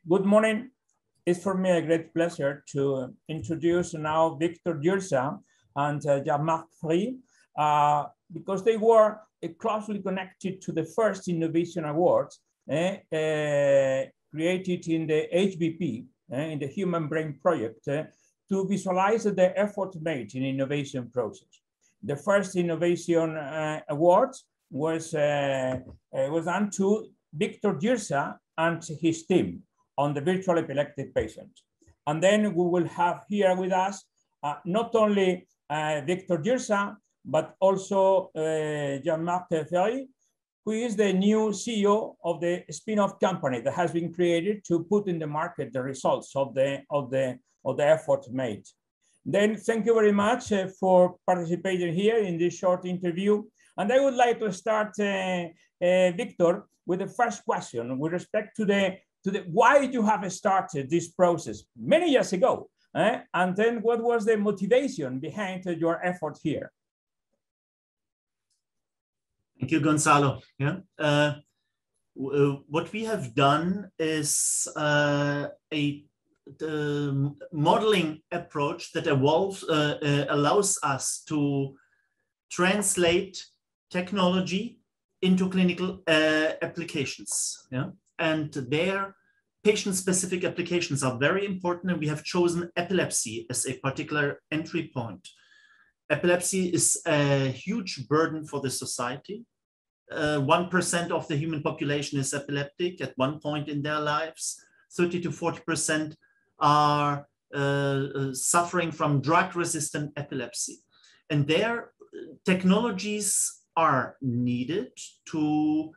Good morning. It's for me a great pleasure to introduce now Viktor Jirsa and Jean-Marc Free, because they were closely connected to the first Innovation Awards created in the HBP, in the Human Brain Project, to visualize the effort made in innovation process. The first Innovation Award was done to Viktor Jirsa and his team on the virtual epileptic patient. And then we will have here with us not only Viktor Jirsa, but also Jean-Marc Free, who is the new CEO of the spin-off company that has been created to put in the market the results of the effort made. Then thank you very much for participating here in this short interview. And I would like to start, Viktor, with the first question with respect to the why you have started this process many years ago, and then what was the motivation behind your effort here? Thank you, Gonzalo. Yeah, what we have done is a modeling approach that allows us to translate technology into clinical applications. Yeah. And their patient-specific applications are very important, and we have chosen epilepsy as a particular entry point. Epilepsy is a huge burden for the society. 1% of the human population is epileptic at one point in their lives. 30 to 40% are suffering from drug-resistant epilepsy. And their technologies are needed to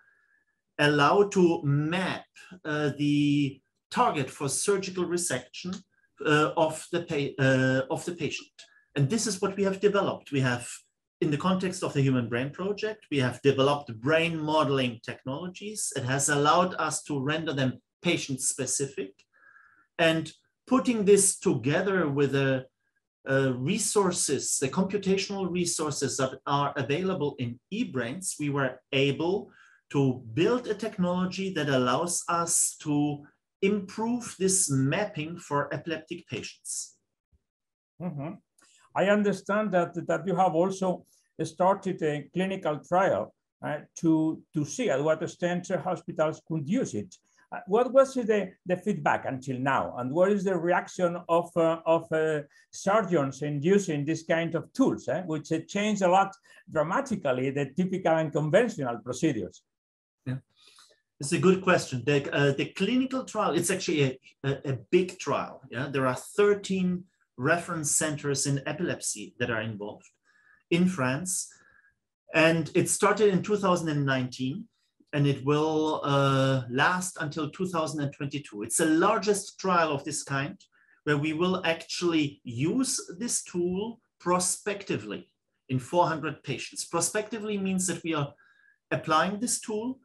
allow to map the target for surgical resection of the patient. And this is what we have developed. We have, in the context of the Human Brain Project, we have developed brain modeling technologies. It has allowed us to render them patient-specific. And putting this together with the resources, the computational resources that are available in eBrains, we were able to build a technology that allows us to improve this mapping for epileptic patients. Mm-hmm. I understand that you have also started a clinical trial to see at what extent hospitals could use it. What was the feedback until now, and what is the reaction of surgeons in using this kind of tools, which change a lot dramatically the typical and conventional procedures? Yeah, it's a good question. The clinical trial, it's actually a big trial. Yeah, there are 13 reference centers in epilepsy that are involved in France. And it started in 2019, and it will last until 2022. It's the largest trial of this kind, where we will actually use this tool prospectively in 400 patients. Prospectively means that we are applying this tool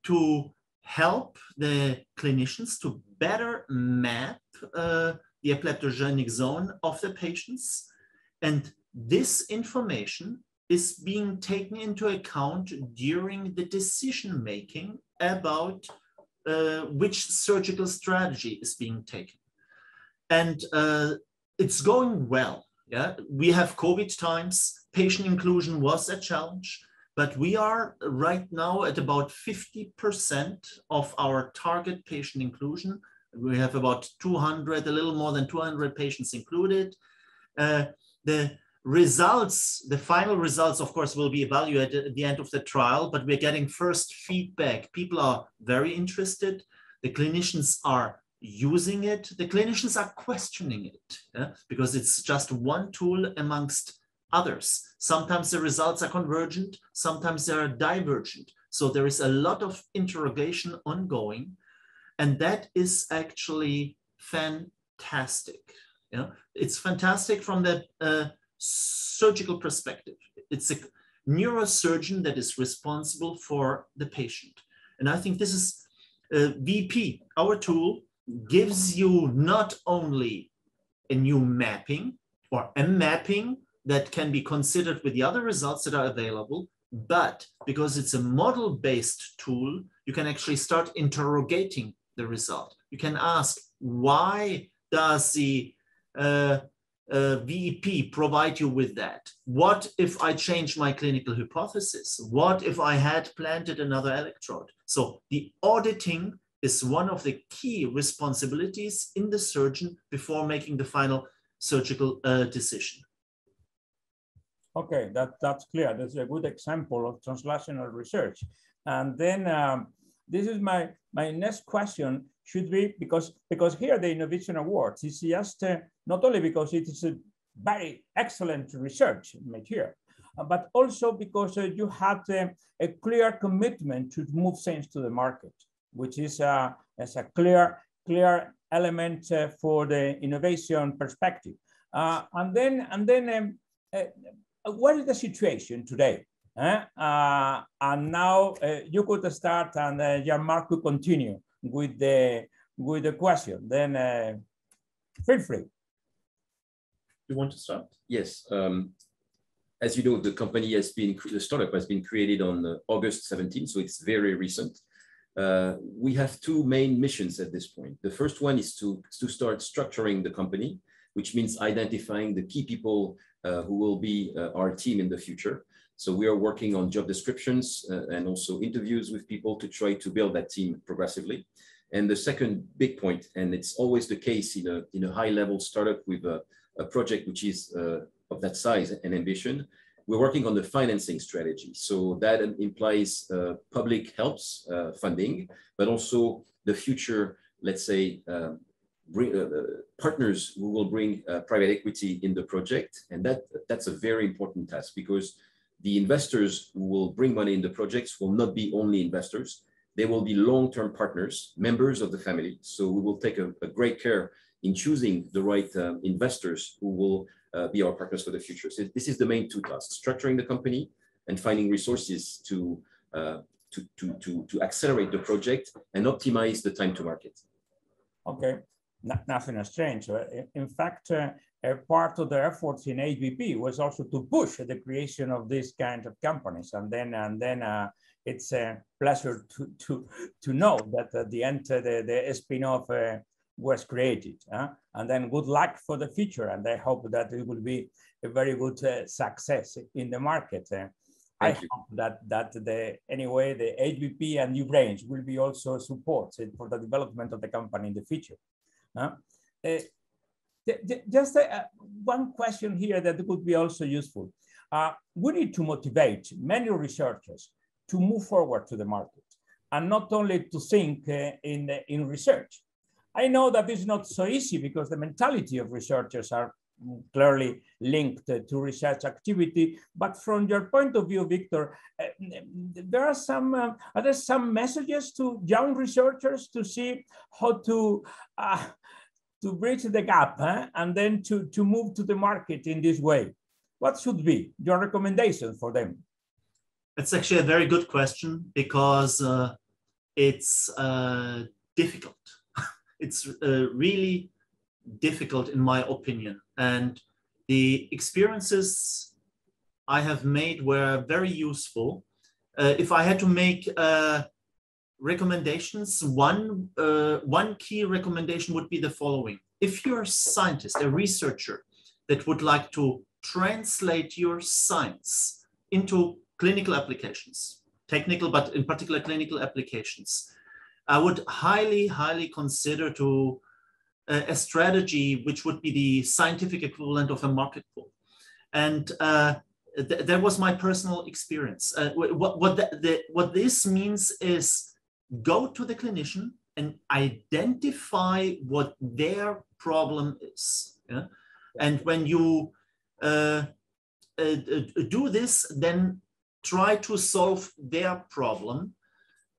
to help the clinicians to better map the epileptogenic zone of the patients. And this information is being taken into account during the decision-making about which surgical strategy is being taken. And it's going well. Yeah? We have COVID times. Patient inclusion was a challenge, but we are right now at about 50% of our target patient inclusion. We have about 200, a little more than 200 patients included. The results, the final results, of course, will be evaluated at the end of the trial, but we're getting first feedback. People are very interested. The clinicians are using it. The clinicians are questioning it, because it's just one tool amongst others. Sometimes the results are convergent, sometimes they are divergent. So there is a lot of interrogation ongoing, and that is actually fantastic. It's fantastic from the surgical perspective. It's a neurosurgeon that is responsible for the patient. And I think this is VP, our tool, gives you not only a new mapping or a mapping that can be considered with the other results that are available, but because it's a model-based tool, you can actually start interrogating the result. You can ask, why does the VEP provide you with that? What if I change my clinical hypothesis? What if I had planted another electrode? So the auditing is one of the key responsibilities in the surgeon before making the final surgical decision. Okay, that's clear. That's a good example of translational research. And then this is my next question should be, because here the Innovation Awards is just not only because it is a very excellent research made here, but also because you had a clear commitment to move things to the market, which is as a clear element for the innovation perspective. And then what is the situation today? And now you could start, and Jean-Marc could continue with the question. Then feel free. You want to start? Yes. As you know, the company has been, the startup has been created on August 17, so it's very recent. We have two main missions at this point. The first one is to start structuring the company, which means identifying the key people who will be our team in the future. So we are working on job descriptions and also interviews with people to try to build that team progressively. And the second big point, and it's always the case in a high-level startup with a project which is of that size and ambition, we're working on the financing strategy. So that implies public helps, funding, but also the future, let's say, partners who will bring private equity in the project. And that's a very important task, because the investors who will bring money in the projects will not be only investors. They will be long-term partners, members of the family. So we will take a great care in choosing the right investors who will be our partners for the future. So this is the main two tasks: structuring the company and finding resources to accelerate the project and optimize the time to market. Okay, nothing strange. In fact, a part of the efforts in HBP was also to push the creation of these kind of companies, and then it's a pleasure to know that at the end the spin-off was created. And then good luck for the future, and I hope that it will be a very good success in the market. I hope that anyway the HBP and New Brains will be also supported for the development of the company in the future. Just one question here that could be also useful. We need to motivate many researchers to move forward to the market, and not only to think in research. I know that it's not so easy, because the mentality of researchers are clearly linked to research activity. But from your point of view, Victor, there are some messages to young researchers to see how to bridge the gap, and then to move to the market in this way. What should be your recommendation for them? It's actually a very good question, because it's difficult. It's really difficult, in my opinion. And the experiences I have made were very useful. If I had to make recommendations, one key recommendation would be the following. If you're a scientist, a researcher that would like to translate your science into clinical applications, technical, but in particular clinical applications, I would highly consider a strategy which would be the scientific equivalent of a market pull. And that was my personal experience. What this means is go to the clinician and identify what their problem is. Yeah? And when you do this, then try to solve their problem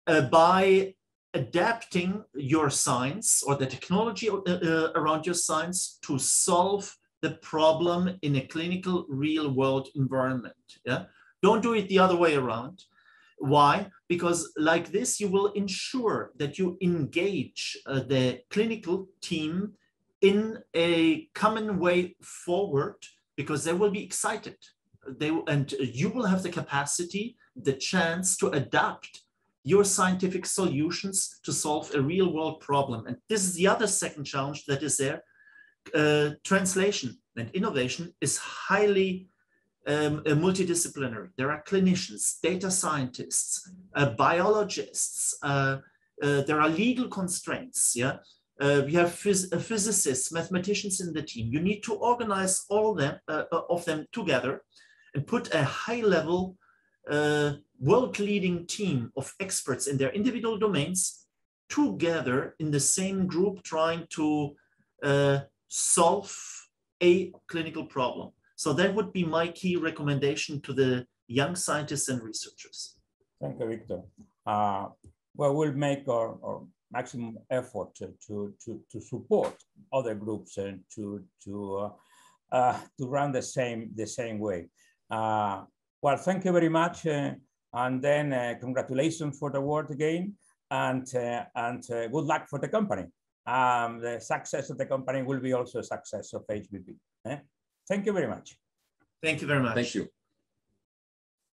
by adapting your science or the technology around your science to solve the problem in a clinical real-world environment. Yeah? Don't do it the other way around. Why? Because like this, you will ensure that you engage the clinical team in a common way forward, because they will be excited. And you will have the capacity, the chance to adapt your scientific solutions to solve a real world problem. And this is the other second challenge that is there. Translation and innovation is highly multidisciplinary. There are clinicians, data scientists, biologists, there are legal constraints, yeah? We have physicists, mathematicians in the team. You need to organize all of them together and put a high-level, world-leading team of experts in their individual domains together in the same group trying to solve a clinical problem. So that would be my key recommendation to the young scientists and researchers. Thank you, Victor. Well, we'll make our maximum effort to support other groups and to run the same way. Well, thank you very much, and then congratulations for the award again, and good luck for the company. The success of the company will be also a success of HBP. Thank you very much. Thank you very much. Thank you.